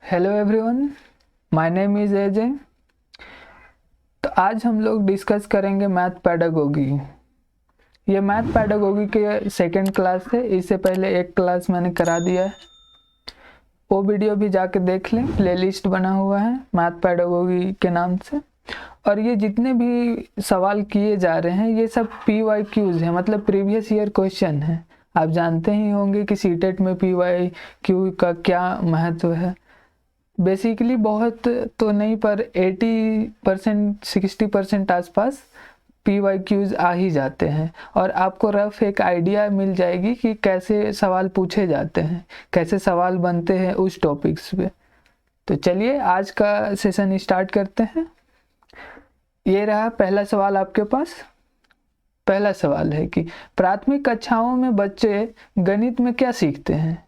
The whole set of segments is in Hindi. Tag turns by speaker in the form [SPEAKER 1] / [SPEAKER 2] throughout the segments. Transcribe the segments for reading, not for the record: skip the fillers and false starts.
[SPEAKER 1] Hello everyone, my name is Ajay. तो आज हम लोग डिस्कस करेंगे मैथ पेडागोगी। ये मैथ पेडागोगी के सेकंड क्लास है। इससे पहले एक क्लास मैंने करा दिया है, वो वीडियो भी जाके देख लें। प्लेलिस्ट बना हुआ है मैथ पेडागोगी के नाम से। और ये जितने भी सवाल किए जा रहे हैं ये सब PYQs है, मतलब प्रीवियस ईयर क्वेश्चन है। आप जानते ही होंगे कि सीटेट में PYQ का क्या महत्व है। बेसिकली बहुत तो नहीं, पर 80% 60% आसपास PYQs आ ही जाते हैं और आपको रफ एक आइडिया मिल जाएगी कि कैसे सवाल पूछे जाते हैं, कैसे सवाल बनते हैं उस टॉपिक्स पे। तो चलिए आज का सेशन स्टार्ट करते हैं। ये रहा पहला सवाल आपके पास। पहला सवाल है कि प्राथमिक कक्षाओं में बच्चे गणित में क्या सीखते हैं।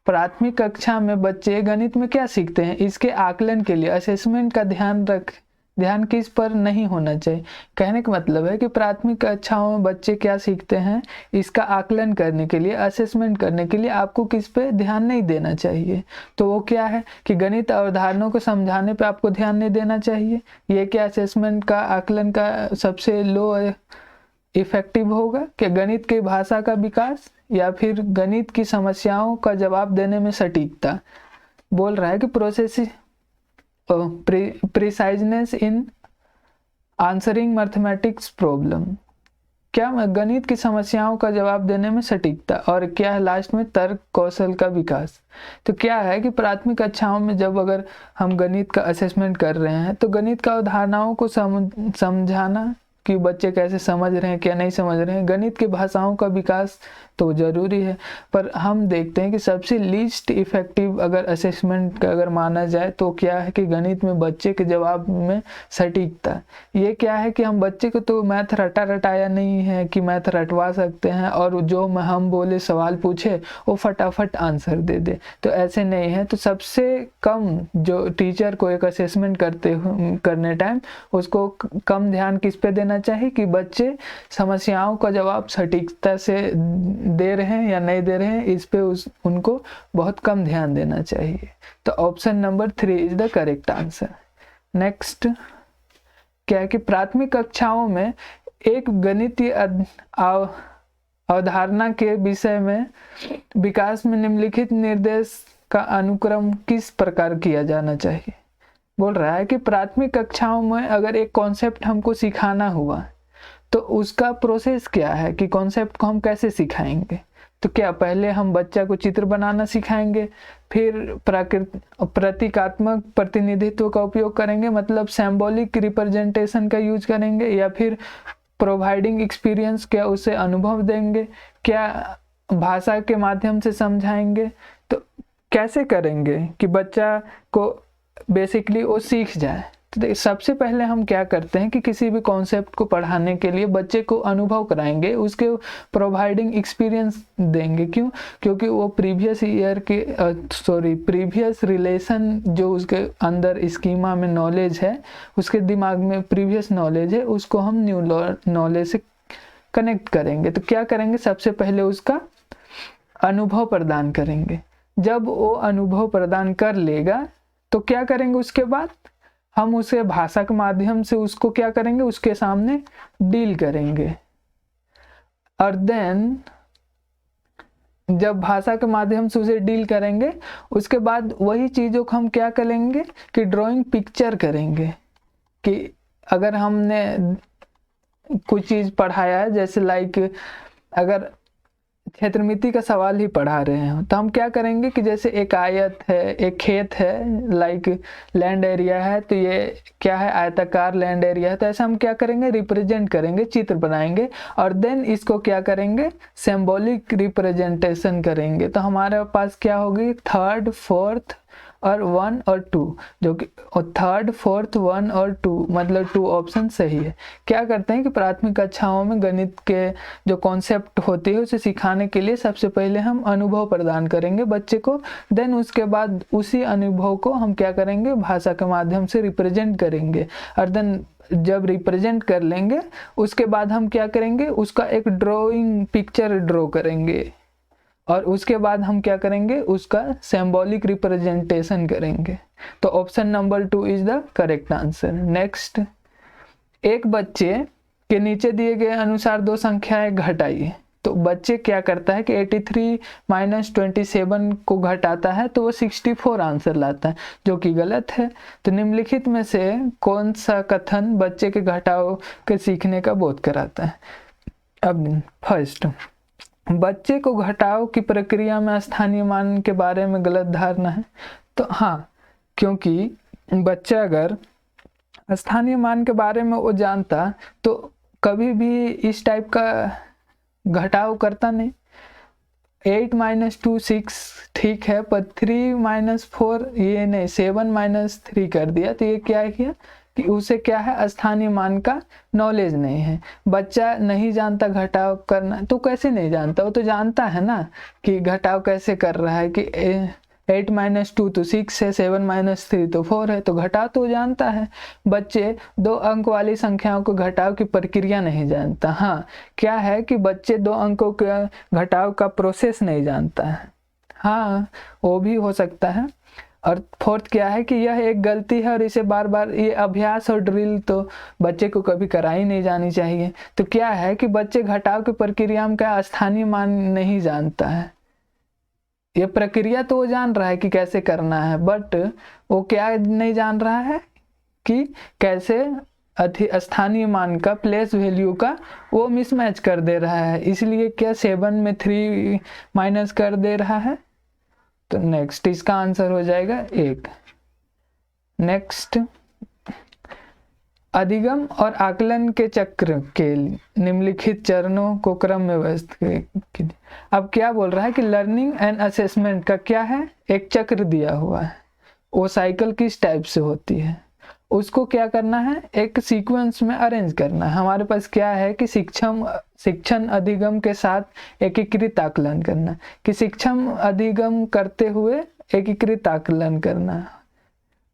[SPEAKER 1] प्राथमिक कक्षा में बच्चे गणित में क्या सीखते हैं, इसके आकलन के लिए असेसमेंट का ध्यान किस पर नहीं होना चाहिए। कहने का मतलब है कि प्राथमिक कक्षाओं में बच्चे क्या सीखते हैं, इसका आकलन करने के लिए, असेसमेंट करने के लिए आपको किस पे ध्यान नहीं देना चाहिए। तो वो क्या है कि गणित अवधारणाओं को समझाने पे आपको ध्यान नहीं देना चाहिए। ये क्या असेसमेंट का आकलन का सबसे लो इफेक्टिव होगा कि गणित की भाषा का विकास या फिर गणित की समस्याओं का जवाब देने में सटीकता। बोल रहा है कि प्रिसाइजनेस इन आंसरिंग मैथमेटिक्स प्रॉब्लम। क्या गणित की समस्याओं का जवाब देने में सटीकता, और क्या है लास्ट में तर्क कौशल का विकास। तो क्या है कि प्राथमिक कक्षाओं में जब अगर हम गणित का असेसमेंट कर रहे हैं तो गणित का अवधारणाओं को समझाना कि बच्चे कैसे समझ रहे हैं क्या नहीं समझ रहे हैं, गणित की भाषाओं का विकास तो ज़रूरी है। पर हम देखते हैं कि सबसे लीस्ट इफ़ेक्टिव अगर असेसमेंट का अगर माना जाए तो क्या है कि गणित में बच्चे के जवाब में सटीकता। ये क्या है कि हम बच्चे को तो मैथ रटाया नहीं है कि मैथ रटवा सकते हैं और जो हम बोले सवाल पूछे वो फटाफट आंसर दे दे, तो ऐसे नहीं है। तो सबसे कम जो टीचर को एक असेसमेंट करने टाइम उसको कम ध्यान किस पे देना चाहिए कि बच्चे समस्याओं का जवाब सटीकता से दे रहे हैं या नहीं दे रहे हैं, इस पे उनको बहुत कम ध्यान देना चाहिए। तो option number 3 is the correct answer. Next क्या है कि प्राथमिक कक्षाओं में एक गणितीय अवधारणा के विषय में विकास में निम्नलिखित निर्देश का अनुक्रम किस प्रकार किया जाना चाहिए। बोल रहा है कि प्राथमिक कक्षाओं में अगर एक कॉन्सेप्ट हमको सिखाना हुआ तो उसका प्रोसेस क्या है कि कॉन्सेप्ट को हम कैसे सिखाएंगे। तो क्या पहले हम बच्चा को चित्र बनाना सिखाएंगे, फिर प्रतीकात्मक प्रतिनिधित्व का उपयोग करेंगे, मतलब सिंबॉलिक रिप्रेजेंटेशन का यूज करेंगे, या फिर प्रोवाइडिंग एक्सपीरियंस, क्या उसे अनुभव देंगे, क्या भाषा के माध्यम से समझाएंगे। तो कैसे करेंगे कि बच्चा को बेसिकली वो सीख जाए। तो सबसे पहले हम क्या करते हैं कि किसी भी कॉन्सेप्ट को पढ़ाने के लिए बच्चे को अनुभव कराएंगे, उसके प्रोवाइडिंग एक्सपीरियंस देंगे। क्यों? क्योंकि वो प्रीवियस रिलेशन जो उसके अंदर स्कीमा में नॉलेज है, उसके दिमाग में प्रीवियस नॉलेज है, उसको हम न्यू नॉलेज से कनेक्ट करेंगे। तो क्या करेंगे, सबसे पहले उसका अनुभव प्रदान करेंगे। जब वो अनुभव प्रदान कर लेगा तो क्या करेंगे, उसके बाद हम उसे भाषा के माध्यम से उसको क्या करेंगे, उसके सामने डील करेंगे। और देन जब भाषा के माध्यम से उसे डील करेंगे उसके बाद वही चीज़ों को हम क्या करेंगे कि ड्राइंग पिक्चर करेंगे। कि अगर हमने कुछ चीज़ पढ़ाया है, जैसे लाइक अगर क्षेत्रमिति का सवाल ही पढ़ा रहे हैं तो हम क्या करेंगे कि जैसे एक आयत है, एक खेत है, लाइक लैंड एरिया है, तो ये क्या है, आयताकार लैंड एरिया है। तो ऐसा हम क्या करेंगे, रिप्रेजेंट करेंगे, चित्र बनाएंगे और देन इसको क्या करेंगे, सिंबॉलिक रिप्रेजेंटेशन करेंगे। तो हमारे पास क्या होगी, थर्ड, फोर्थ और 1 और 2, जो कि थर्ड, फोर्थ, 1 और 2, मतलब 2 ऑप्शन सही है। क्या करते हैं कि प्राथमिक कक्षाओं में गणित के जो कॉन्सेप्ट होती है उसे सिखाने के लिए सबसे पहले हम अनुभव प्रदान करेंगे बच्चे को। देन उसके बाद उसी अनुभव को हम क्या करेंगे, भाषा के माध्यम से रिप्रेजेंट करेंगे। और देन जब रिप्रेजेंट कर लेंगे उसके बाद हम क्या करेंगे, उसका एक ड्राइंग पिक्चर ड्रॉ करेंगे। और उसके बाद हम क्या करेंगे, उसका सिंबॉलिक रिप्रेजेंटेशन करेंगे। तो option number 2 is the correct answer. Next, एक बच्चे के नीचे दिए गए अनुसार दो संख्याएं घटाइए। तो बच्चे क्या करता है कि 83 माइनस 27 को घटाता है तो वो 64 आंसर लाता है, जो कि गलत है। तो निम्नलिखित में से कौन सा कथन बच्चे के घटाव के सीखने का बोध कराता है? अब फर्स्ट, बच्चे को घटाव की प्रक्रिया में स्थानीय मान के बारे में गलत धारणा है। तो हाँ, क्योंकि बच्चा अगर स्थानीय मान के बारे में वो जानता तो कभी भी इस टाइप का घटाव करता नहीं। 8 माइनस 2 6 ठीक है, पर 3 माइनस 4 ये नहीं, 7 माइनस 3 कर दिया। तो ये क्या किया कि उसे क्या है, स्थानीय मान का नॉलेज नहीं है। बच्चा नहीं जानता घटाव करना, तो कैसे नहीं जानता, वो तो जानता है ना कि घटाव कैसे कर रहा है, कि 8 माइनस 2 तो 6 है, 7 माइनस 3 तो 4 है, तो घटाव तो जानता है। बच्चे 2 अंक वाली संख्याओं को घटाव की प्रक्रिया नहीं जानता। हाँ, क्या है कि बच्चे 2 अंकों के घटाव का प्रोसेस नहीं जानता है। हाँ, वो भी हो सकता है। और फोर्थ क्या है कि यह एक गलती है और इसे बार बार, ये अभ्यास और ड्रिल तो बच्चे को कभी कराई नहीं जानी चाहिए। तो क्या है कि बच्चे घटाव की प्रक्रिया में का स्थानीय मान नहीं जानता है। ये प्रक्रिया तो वो जान रहा है कि कैसे करना है, बट वो क्या नहीं जान रहा है कि कैसे स्थानीय मान का, प्लेस वैल्यू का वो मिसमैच कर दे रहा है। इसलिए क्या 7 में 3 माइनस कर दे रहा है। तो नेक्स्ट इसका आंसर हो जाएगा 1। नेक्स्ट, अधिगम और आकलन के चक्र के निम्नलिखित चरणों को क्रम में व्यवस्थित। अब क्या बोल रहा है कि लर्निंग एंड असेसमेंट का क्या है, एक चक्र दिया हुआ है। वो साइकिल किस टाइप से होती है, उसको क्या करना है, एक सीक्वेंस में अरेंज करना है। हमारे पास क्या है कि शिक्षण अधिगम के साथ एकीकृत आकलन करना, कि शिक्षण अधिगम करते हुए एकीकृत आकलन करना।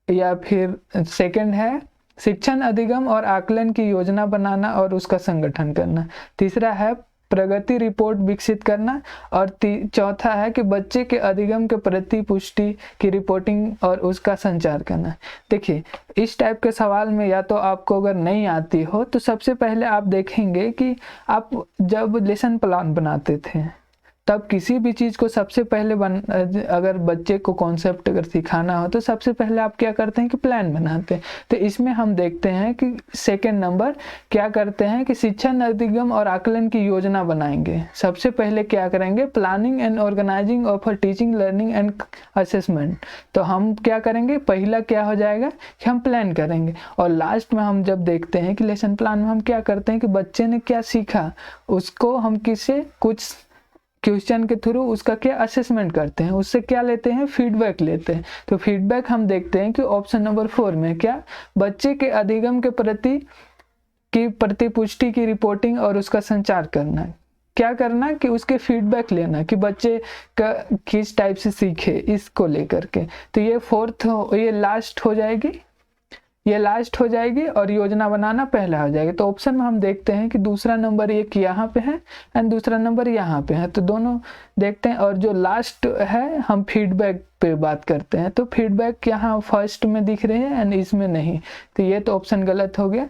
[SPEAKER 1] या फिर सेकंड है शिक्षण अधिगम और आकलन की योजना बनाना और उसका संगठन करना। तीसरा है प्रगति रिपोर्ट विकसित करना। और चौथा है कि बच्चे के अधिगम के प्रति पुष्टि की रिपोर्टिंग और उसका संचार करना। देखिए, इस टाइप के सवाल में या तो आपको अगर नहीं आती हो तो सबसे पहले आप देखेंगे कि आप जब लेसन प्लान बनाते थे तब किसी भी चीज़ को सबसे पहले अगर बच्चे को कॉन्सेप्ट अगर सिखाना हो तो सबसे पहले आप क्या करते हैं कि प्लान बनाते हैं। तो इसमें हम देखते हैं कि सेकंड नंबर क्या करते हैं कि शिक्षण अधिगम और आकलन की योजना बनाएंगे। सबसे पहले क्या करेंगे, planning and organizing of teaching learning and assessment. तो हम क्या करेंगे, पहला क्या हो जाएगा कि हम प्लान करेंगे। और लास्ट में हम जब देखते हैं कि लेसन प्लान में हम क्या करते हैं कि बच्चे ने क्या सीखा उसको हम किसे कुछ क्वेश्चन के थ्रू उसका क्या असेसमेंट करते हैं, उससे क्या लेते हैं, फीडबैक लेते हैं। तो फीडबैक हम देखते हैं कि ऑप्शन नंबर 4 में क्या, बच्चे के अधिगम के प्रति पुष्टि की रिपोर्टिंग और उसका संचार करना। क्या करना कि उसके फीडबैक लेना कि बच्चे का किस टाइप से सीखे, इसको लेकर के। तो ये फोर्थ, ये लास्ट हो जाएगी, ये लास्ट हो जाएगी और योजना बनाना पहला हो जाएगा। तो ऑप्शन में हम देखते हैं कि दूसरा नंबर एक यहाँ पे है एंड दूसरा नंबर यहाँ पे है, तो दोनों देखते हैं। और जो लास्ट है हम फीडबैक पे बात करते हैं, तो फीडबैक यहाँ फर्स्ट में दिख रहे हैं एंड इसमें नहीं, तो ये तो ऑप्शन गलत हो गया।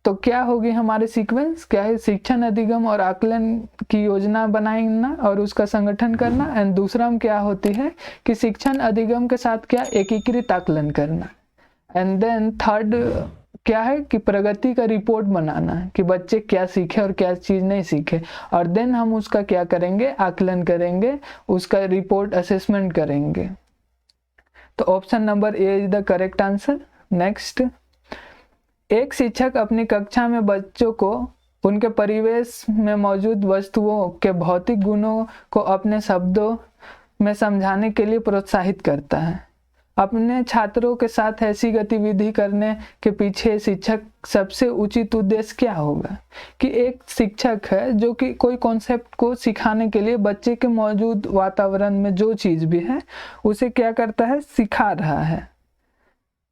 [SPEAKER 1] तो क्या होगी हमारे सीक्वेंस, क्या है, शिक्षण अधिगम और आकलन की योजना बनाना और उसका संगठन करना। एंड दूसरा में क्या होती है कि शिक्षण अधिगम के साथ क्या, एकीकृत आकलन करना। एंड देन थर्ड क्या है कि प्रगति का रिपोर्ट बनाना कि बच्चे क्या सीखे और क्या चीज़ नहीं सीखे। और देन हम उसका क्या करेंगे, आकलन करेंगे, उसका रिपोर्ट असेसमेंट करेंगे। तो option number A is the correct answer. Next, एक शिक्षक अपनी कक्षा में बच्चों को उनके परिवेश में मौजूद वस्तुओं के भौतिक गुणों को अपने शब्दों में समझाने के लिए प्रोत्साहित करता है। अपने छात्रों के साथ ऐसी गतिविधि करने के पीछे शिक्षक सबसे उचित उद्देश्य क्या होगा, कि एक शिक्षक है जो कि कोई कॉन्सेप्ट को सिखाने के लिए बच्चे के मौजूद वातावरण में जो चीज़ भी है उसे क्या करता है, सिखा रहा है।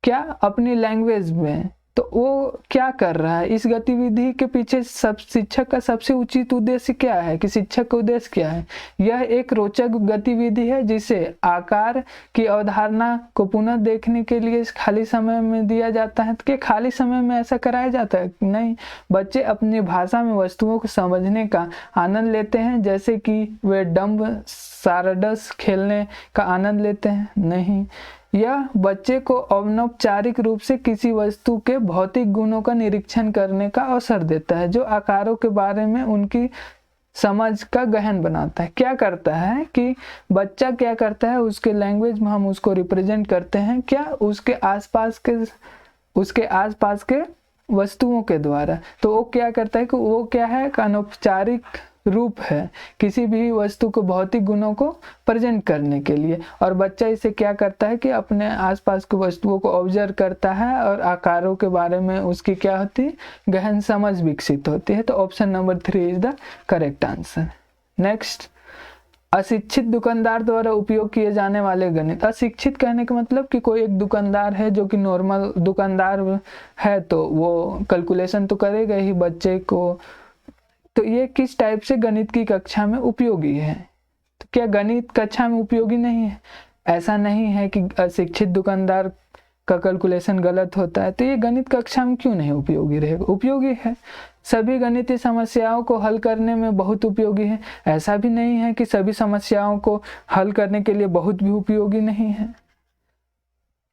[SPEAKER 1] क्या, अपनी लैंग्वेज में तो वो क्या कर रहा है, इस गतिविधि के पीछे सब शिक्षक का सबसे उचित उद्देश्य क्या है, कि शिक्षक का उद्देश्य क्या है। यह एक रोचक गतिविधि है जिसे आकार की अवधारणा को पुनः देखने के लिए खाली समय में दिया जाता है। तो क्या खाली समय में ऐसा कराया जाता है? नहीं, बच्चे अपनी भाषा में वस्तुओं को समझने का आनंद लेते हैं, जैसे कि वे डम्ब सारडस खेलने का आनंद लेते हैं। नहीं, यह बच्चे को अनौपचारिक रूप से किसी वस्तु के भौतिक गुणों का निरीक्षण करने का अवसर देता है, जो आकारों के बारे में उनकी समझ का गहन बनाता है। क्या करता है कि बच्चा क्या करता है, उसके लैंग्वेज में हम उसको रिप्रेजेंट करते हैं, क्या उसके आसपास के वस्तुओं के द्वारा। तो वो क्या करता है कि वो क्या है, अनौपचारिक रूप है किसी भी वस्तु को भौतिक गुणों को प्रेजेंट करने के लिए। और बच्चा इसे क्या करता है कि अपने आसपास की वस्तुओं को ऑब्जर्व करता है और आकारों के बारे में उसकी क्या होती है, गहन समझ विकसित होती है। तो option number 3 is the correct answer. Next, अशिक्षित दुकानदार द्वारा उपयोग किए जाने वाले गणित। अशिक्षित कहने का मतलब कि कोई एक दुकानदार है जो कि नॉर्मल दुकानदार है, तो वो कैलकुलेशन तो करेगा ही बच्चे को। तो ये किस टाइप से गणित की कक्षा में उपयोगी है? तो क्या गणित कक्षा में उपयोगी नहीं है? ऐसा नहीं है कि अशिक्षित दुकानदार का कैलकुलेशन गलत होता है, तो ये गणित कक्षा में क्यों नहीं उपयोगी रहेगा? उपयोगी है, सभी गणितीय समस्याओं को हल करने में बहुत उपयोगी है। ऐसा भी नहीं है कि सभी समस्याओं को हल करने के लिए बहुत भी उपयोगी नहीं है।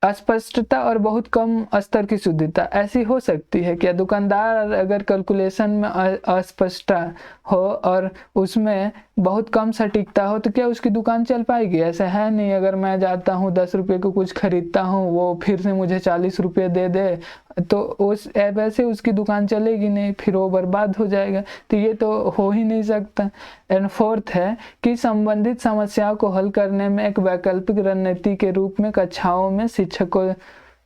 [SPEAKER 1] अस्पष्टता और बहुत कम स्तर की शुद्धता ऐसी हो सकती है। क्या दुकानदार अगर कैलकुलेशन में अस्पष्टता हो और उसमें बहुत कम सटीकता हो तो क्या उसकी दुकान चल पाएगी? ऐसा है नहीं। अगर मैं जाता हूँ 10 रुपये को कुछ खरीदता हूँ, वो फिर से मुझे 40 रुपये दे दे, तो उस वैसे उसकी दुकान चलेगी नहीं, फिर वो बर्बाद हो जाएगा। तो ये तो हो ही नहीं सकता। एंड फोर्थ है कि संबंधित समस्याओं को हल करने में एक वैकल्पिक रणनीति के रूप में कक्षाओं में शिक्षकों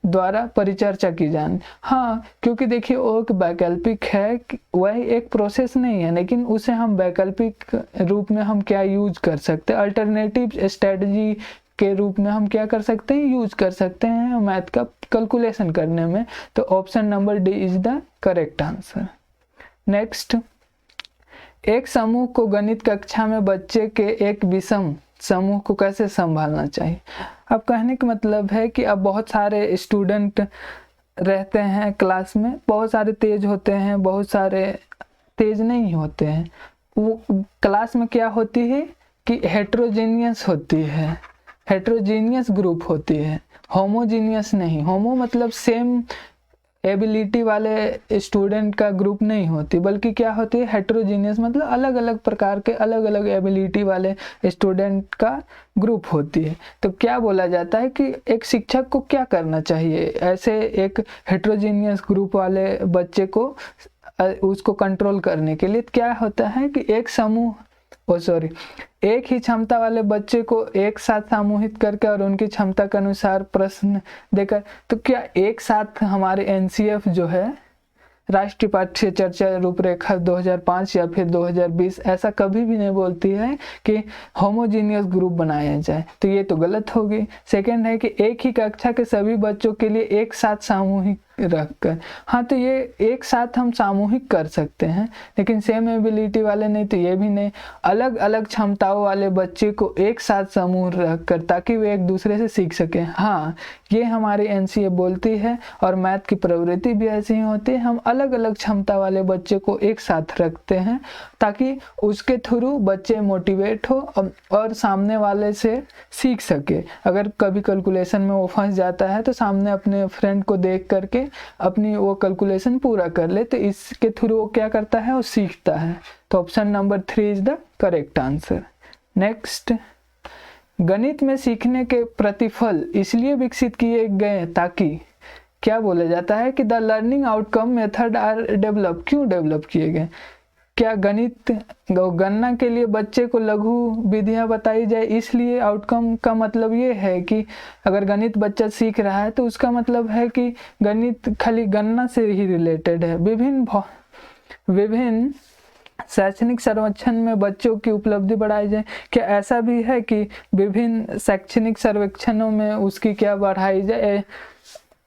[SPEAKER 1] द्वारा परिचर्चा की जाए। हाँ, क्योंकि देखिए वो एक वैकल्पिक है, वह एक प्रोसेस नहीं है, लेकिन उसे हम वैकल्पिक रूप में हम क्या यूज कर सकते हैं, अल्टरनेटिव स्ट्रेटजी के रूप में हम क्या कर सकते हैं, यूज कर सकते हैं मैथ का कैलकुलेशन करने में। तो option number D is the correct answer. Next, एक समूह को गणित कक्षा में बच्चे के एक विषम समूह को कैसे संभालना चाहिए? अब कहने का मतलब है कि अब बहुत सारे स्टूडेंट रहते हैं क्लास में, बहुत सारे तेज होते हैं, बहुत सारे तेज नहीं होते हैं। वो क्लास में क्या होती है कि हेट्रोजेनियस होती है, हेट्रोजेनियस ग्रुप होती है, होमोजीनियस नहीं। होमो मतलब सेम एबिलिटी वाले स्टूडेंट का ग्रुप नहीं होती, बल्कि क्या होती है, हेट्रोजीनियस मतलब अलग अलग प्रकार के अलग अलग एबिलिटी वाले स्टूडेंट का ग्रुप होती है। तो क्या बोला जाता है कि एक शिक्षक को क्या करना चाहिए ऐसे एक हेट्रोजीनियस ग्रुप वाले बच्चे को उसको कंट्रोल करने के लिए? क्या होता है कि एक ही क्षमता वाले बच्चे को एक साथ समूहित करके और उनकी क्षमता के अनुसार प्रश्न देकर। तो क्या एक साथ हमारे एनसीएफ जो है, राष्ट्रीय पाठ्य चर्चा रूपरेखा 2005 या फिर 2020 ऐसा कभी भी नहीं बोलती है कि होमोजीनियस ग्रुप बनाया जाए, तो ये तो गलत होगी। सेकंड है कि एक ही कक्षा के सभी बच्चों के लिए एक साथ सामूहिक रखकर। हाँ, तो ये एक साथ हम सामूहिक कर सकते हैं, लेकिन सेम एबिलिटी वाले नहीं, तो ये भी नहीं। अलग अलग क्षमताओं वाले बच्चे को एक साथ समूह रखकर ताकि वे एक दूसरे से सीख सकें। हाँ, ये हमारी एनसीए बोलती है और मैथ की प्रवृत्ति भी ऐसी ही होती है। हम अलग अलग क्षमता वाले बच्चे को एक साथ रखते हैं ताकि उसके थ्रू बच्चे मोटिवेट हो और सामने वाले से सीख सके। अगर कभी कैलकुलेशन में वो फंस जाता है तो सामने अपने फ्रेंड को देख करके अपनी वो कैलकुलेशन पूरा कर ले, तो इसके थ्रू वो क्या करता है, वो सीखता है। तो option number 3 is the correct answer. Next, गणित में सीखने के प्रतिफल इसलिए विकसित किए गए ताकि क्या बोला जाता है कि the learning outcome method are develop. क्यों डेवलप किए गए? क्या गणित गणना के लिए बच्चे को लघु विधियां बताई जाए, इसलिए आउटकम का मतलब ये है कि अगर गणित बच्चा सीख रहा है तो उसका मतलब है कि गणित खाली गणना से ही रिलेटेड है। विभिन्न शैक्षणिक सर्वेक्षण में बच्चों की उपलब्धि बढ़ाई जाए। क्या ऐसा भी है कि विभिन्न शैक्षणिक सर्वेक्षणों में उसकी क्या बढ़ाई जाए,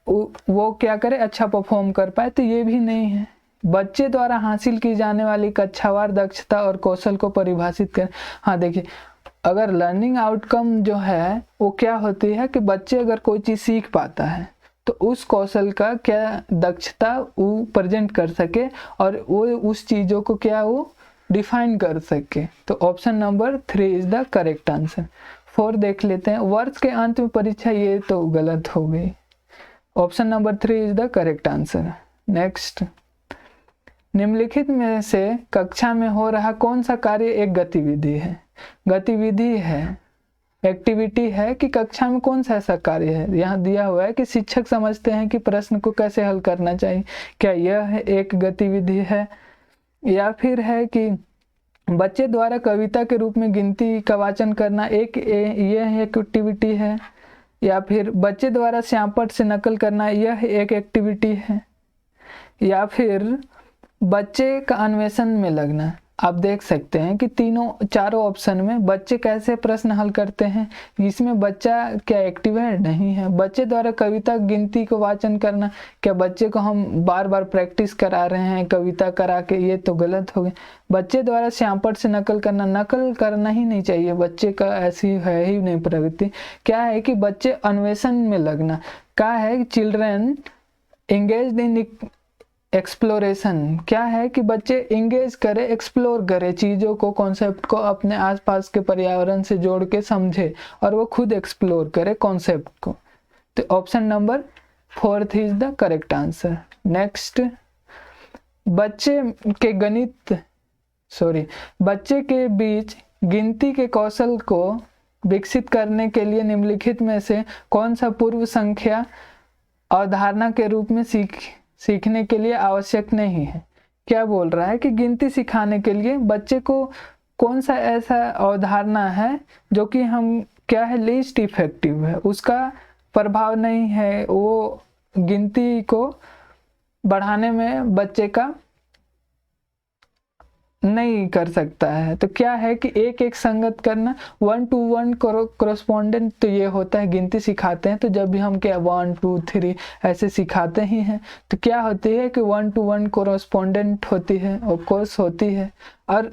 [SPEAKER 1] वो क्या करे, अच्छा परफॉर्म कर पाए, तो ये भी नहीं है। बच्चे द्वारा हासिल की जाने वाली कक्षावार दक्षता और कौशल को परिभाषित कर। हाँ देखिए, अगर लर्निंग आउटकम जो है वो क्या होती है कि बच्चे अगर कोई चीज़ सीख पाता है तो उस कौशल का क्या दक्षता वो प्रेजेंट कर सके और वो उस चीज़ों को क्या वो डिफाइन कर सके। तो option number 3 is the correct answer. 4 देख लेते हैं, वर्ष के अंत में परीक्षा, ये तो गलत हो गई। Option number 3 is the correct answer. Next, निम्नलिखित में से कक्षा में हो रहा कौन सा कार्य एक गतिविधि है? गतिविधि है, एक्टिविटी है कि कक्षा में कौन सा ऐसा कार्य है? यहाँ दिया हुआ है कि शिक्षक समझते हैं कि प्रश्न को कैसे हल करना चाहिए। क्या यह एक गतिविधि है, या फिर है कि बच्चे द्वारा कविता के रूप में गिनती का वाचन करना यह एक एक्टिविटी है, या फिर बच्चे द्वारा श्यामपट्ट से नकल करना यह एक एक्टिविटी है, या फिर बच्चे का अन्वेषण में लगना। आप देख सकते हैं कि चारों ऑप्शन में बच्चे कैसे प्रश्न हल करते हैं, इसमें बच्चा क्या एक्टिव है? नहीं है। बच्चे द्वारा कविता गिनती को वाचन करना, क्या बच्चे को हम बार बार प्रैक्टिस करा रहे हैं कविता करा के? ये तो गलत हो गया। बच्चे द्वारा श्यामपट्ट से नकल करना, नकल करना ही नहीं चाहिए, बच्चे का ऐसी है ही नहीं प्रवृत्ति। क्या है कि बच्चे अन्वेषण में लगना। क्या है कि चिल्ड्रन एंगेज्ड इन एक्सप्लोरेशन। क्या है कि बच्चे इंगेज करे, एक्सप्लोर करे चीज़ों को, कॉन्सेप्ट को अपने आसपास के पर्यावरण से जोड़ के समझे और वो खुद एक्सप्लोर करे कॉन्सेप्ट को। तो option number 4 is the correct answer. Next, बच्चे के बीच गिनती के कौशल को विकसित करने के लिए निम्नलिखित में से कौन सा पूर्व संख्या अवधारणा के रूप में सीखने के लिए आवश्यक नहीं है? क्या बोल रहा है कि गिनती सिखाने के लिए बच्चे को कौन सा ऐसा अवधारणा है जो कि हम क्या है लीस्ट इफेक्टिव है, उसका प्रभाव नहीं है, वो गिनती को बढ़ाने में बच्चे का नहीं कर सकता है। तो क्या है कि एक संगत करना, 1 to 1 कोरोस्पोंडेंट, तो ये होता है गिनती सिखाते हैं तो जब भी हम क्या 1 2 3 ऐसे सिखाते ही हैं तो क्या होती है कि 1 to 1 कोरोस्पोंडेंट होती है, ऑफ कोर्स होती है। और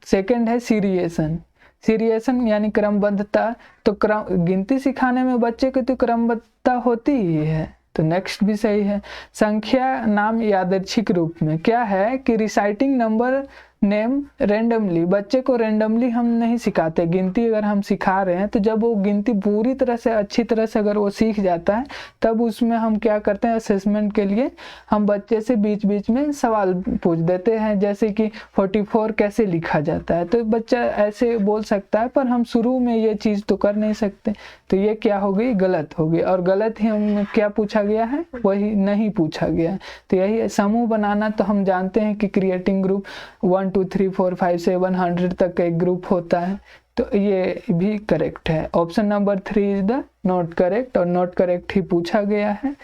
[SPEAKER 1] सेकंड है सीरिएशन यानी क्रमबद्धता। तो गिनती सिखाने में बच्चे को तो क्रमबद्धता होती ही है, तो नेक्स्ट भी सही है। संख्या नाम यादृच्छिक रूप में, क्या है कि रिसाइटिंग नंबर नेम रेंडमली, बच्चे को रेंडमली हम नहीं सिखाते। गिनती अगर हम सिखा रहे हैं तो जब वो गिनती पूरी तरह से अच्छी तरह से अगर वो सीख जाता है तब उसमें हम क्या करते हैं, असेसमेंट के लिए हम बच्चे से बीच बीच में सवाल पूछ देते हैं, जैसे कि 44 कैसे लिखा जाता है, तो बच्चा ऐसे बोल सकता है, पर हम शुरू में ये चीज़ तो कर नहीं सकते। तो ये क्या हो गई, गलत हो गई। और गलत ही हम क्या पूछा गया है, वही नहीं पूछा गया। तो यही समूह बनाना, तो हम जानते हैं कि क्रिएटिंग ग्रुप 1 2 3 4 5 7 100 तक का एक ग्रुप होता है, तो ये भी करेक्ट है। Option number 3 is the not correct, और नॉट करेक्ट ही पूछा गया है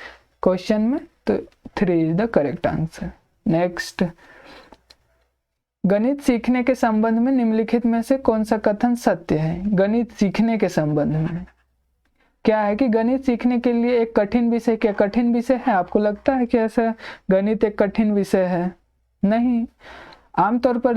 [SPEAKER 1] क्वेश्चन में, तो 3 is the correct answer. Next, गणित सीखने के संबंध में निम्नलिखित में से कौन सा कथन सत्य है? गणित सीखने के संबंध में क्या है कि गणित सीखने के लिए एक कठिन विषय, क्या कठिन विषय है? आपको लगता है कि ऐसा गणित एक कठिन विषय है? नहीं। आमतौर पर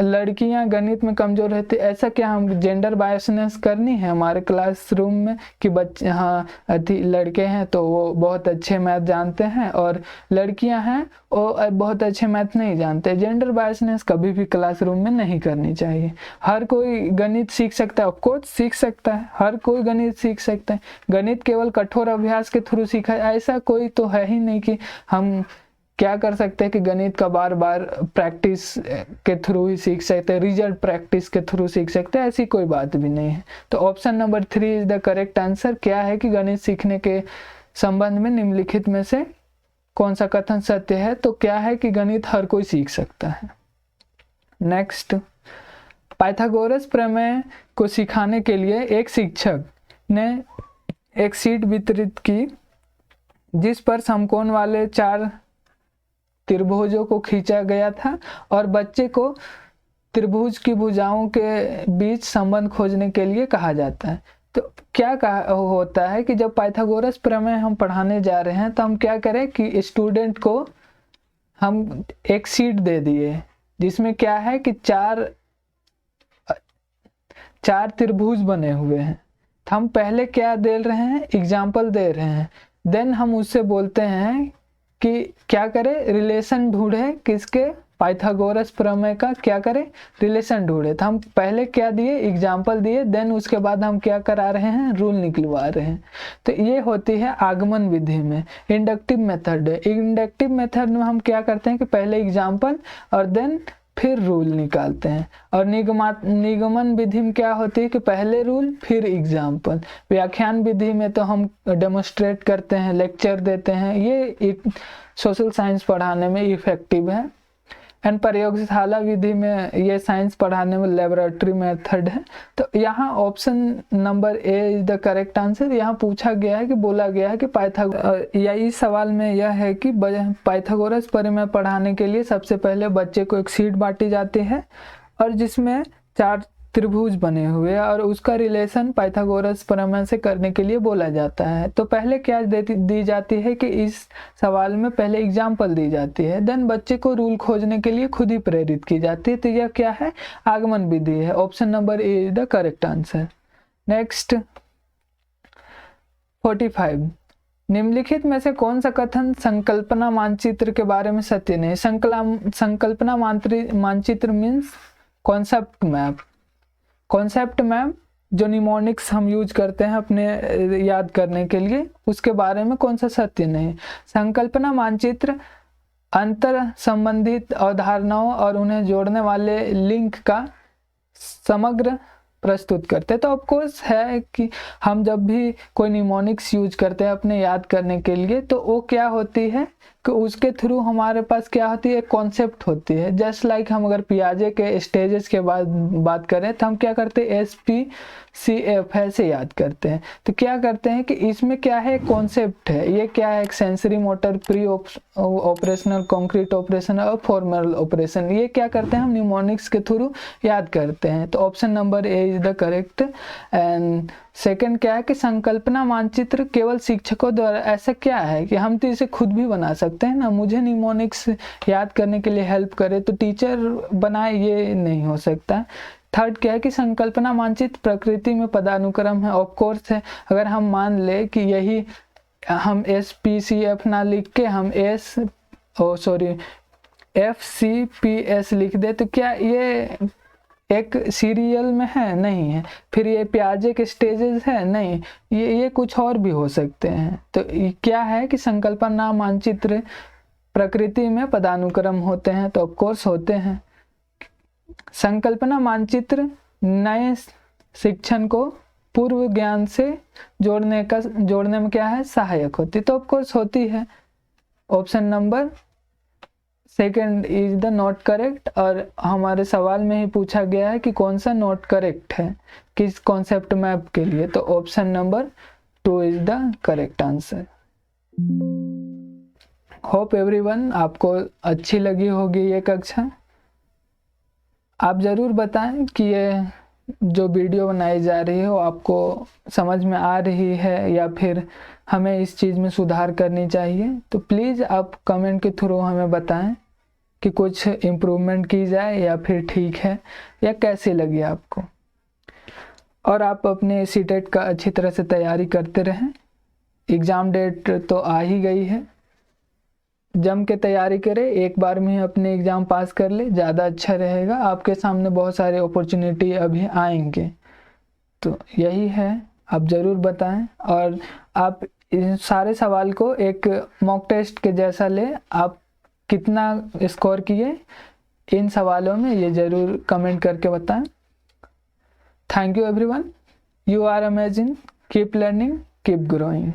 [SPEAKER 1] लड़कियां गणित में कमज़ोर रहती, ऐसा क्या हम जेंडर बायसनेस करनी है हमारे क्लासरूम में कि बच्चे लड़के हैं तो वो बहुत अच्छे मैथ जानते हैं और लड़कियां हैं वो बहुत अच्छे मैथ नहीं जानते? जेंडर बायसनेस कभी भी क्लासरूम में नहीं करनी चाहिए। हर कोई गणित सीख सकता है, ऑफकोर्स सीख सकता है, हर कोई गणित सीख सकता है। गणित केवल कठोर अभ्यास के थ्रू सीखा, ऐसा कोई तो है ही नहीं कि हम क्या कर सकते हैं कि गणित का बार बार प्रैक्टिस के थ्रू ही सीख सकते हैं, रिजल्ट प्रैक्टिस के थ्रू सीख सकते हैं, ऐसी कोई बात भी नहीं है। तो option number 3 is the correct answer. क्या है कि गणित सीखने के संबंध में निम्नलिखित में से कौन सा कथन सत्य है? तो क्या है कि गणित हर कोई सीख सकता है। नेक्स्ट, पाइथागोरस प्रमेय को सिखाने के लिए एक शिक्षक ने एक शीट वितरित की जिस पर समकोण वाले 4 त्रिभुजों को खींचा गया था और बच्चे को त्रिभुज की भुजाओं के बीच संबंध खोजने के लिए कहा जाता है। तो क्या कहा होता है कि जब पाइथागोरस प्रमेय हम पढ़ाने जा रहे हैं तो हम क्या करें कि स्टूडेंट को हम एक शीट दे दिए जिसमें क्या है कि चार त्रिभुज बने हुए हैं। तो हम पहले क्या दे रहे हैं, एग्जाम्पल दे रहे हैं, देन हम उससे बोलते हैं कि क्या करें, रिलेशन ढूंढे, किसके, पाइथागोरस प्रमेय का क्या करें, रिलेशन ढूंढे। तो हम पहले क्या दिए, एग्जाम्पल दिए, देन उसके बाद हम क्या करा रहे हैं, रूल निकलवा रहे हैं। तो ये होती है आगमन विधि में इंडक्टिव मेथड। इंडक्टिव मेथड में हम क्या करते हैं कि पहले एग्जाम्पल और देन फिर रूल निकालते हैं। और निगमन विधि में क्या होती है कि पहले रूल फिर एग्जाम्पल। व्याख्यान विधि में तो हम डेमोन्स्ट्रेट करते हैं, लेक्चर देते हैं, ये सोशल साइंस पढ़ाने में इफेक्टिव है। एंड प्रयोगशाला विधि में ये साइंस पढ़ाने में लेबोरेटरी मेथड है। तो यहाँ option number A is the correct answer. यहाँ पूछा गया है कि बोला गया है कि यही सवाल में यह है कि पाइथागोरस प्रमेय पढ़ाने के लिए सबसे पहले बच्चे को एक शीट बांटी जाती है और जिसमें चार त्रिभुज बने हुए और उसका रिलेशन पाइथागोरस प्रमेय से करने के लिए बोला जाता है। तो पहले क्या दी जाती है कि इस सवाल में पहले एग्जाम्पल दी जाती है, देन बच्चे को रूल खोजने के लिए खुद ही प्रेरित की जाती है। तो यह क्या है, आगमन विधि है। Option number A is the correct answer. Next 45, निम्नलिखित में से कौन सा कथन संकल्पना मानचित्र के बारे में सत्य नहीं। संकल्पना मानचित्र means concept map. Concept map जो निमोनिक्स हम यूज करते हैं अपने याद करने के लिए, उसके बारे में कौन सा सत्य नहीं। संकल्पना मानचित्र अंतर संबंधित अवधारणाओं और उन्हें जोड़ने वाले लिंक का समग्र प्रस्तुत करते हैं। तो ऑफकोर्स है कि हम जब भी कोई निमोनिक्स यूज करते हैं अपने याद करने के लिए, तो वो क्या होती है कि उसके थ्रू हमारे पास क्या होती है, कॉन्सेप्ट होती है। जस्ट लाइक हम अगर पियाजे के स्टेजेस के बाद बात करें तो हम क्या करते हैं, SPCF ऐसे याद करते हैं। तो क्या करते हैं कि इसमें क्या है, कॉन्सेप्ट है। ये क्या है, एक sensory motor, pre operational, concrete operation और फॉर्मल ऑपरेशन। ये क्या करते हैं, हम निमोनिक्स के थ्रू याद करते हैं। तो option number A is the correct. And second क्या है कि संकल्पना मानचित्र केवल शिक्षकों द्वारा, ऐसा क्या है कि हम तो इसे खुद भी बना सकते हैं ना। मुझे निमोनिक्स याद करने के लिए हेल्प करे तो टीचर बनाए, ये नहीं हो सकता। थर्ड क्या है कि संकल्पना मानचित्र प्रकृति में पदानुक्रम है। ऑफ कोर्स है। अगर हम मान ले कि यही हम SPCF ना लिख के हम FCPS लिख दे, तो क्या ये एक सीरियल में है, नहीं है। फिर ये पियाजे के स्टेजेस है, नहीं, ये कुछ और भी हो सकते हैं। तो क्या है कि संकल्पना मानचित्र प्रकृति में पदानुक्रम होते हैं, तो ऑफ कोर्स होते हैं। संकल्पना मानचित्र नए शिक्षण को पूर्व ज्ञान से जोड़ने में क्या है, सहायक होती, तो ऑफ कोर्स होती है। Option number second is the not correct. और हमारे सवाल में ही पूछा गया है कि कौन सा नॉट करेक्ट है किस कॉन्सेप्ट मैप के लिए, तो option number 2 is the correct answer. Hope everyone आपको अच्छी लगी होगी ये कक्षा। आप ज़रूर बताएं कि ये जो वीडियो बनाई जा रही है वो आपको समझ में आ रही है या फिर हमें इस चीज़ में सुधार करनी चाहिए। तो प्लीज़ आप कमेंट के थ्रू हमें बताएं कि कुछ इम्प्रूवमेंट की जाए या फिर ठीक है, या कैसी लगी आपको। और आप अपने सीटेट का अच्छी तरह से तैयारी करते रहें। एग्ज़ाम डेट तो आ ही गई है, जम के तैयारी करें, एक बार में ही अपने एग्ज़ाम पास कर ले, ज़्यादा अच्छा रहेगा। आपके सामने बहुत सारे अपॉर्चुनिटी अभी आएंगे, तो यही है, आप ज़रूर बताएं। और आप इन सारे सवाल को एक मॉक टेस्ट के जैसा ले, आप कितना स्कोर किए इन सवालों में ये ज़रूर कमेंट करके बताएं। Thank you everyone, you are amazing, keep learning, keep growing.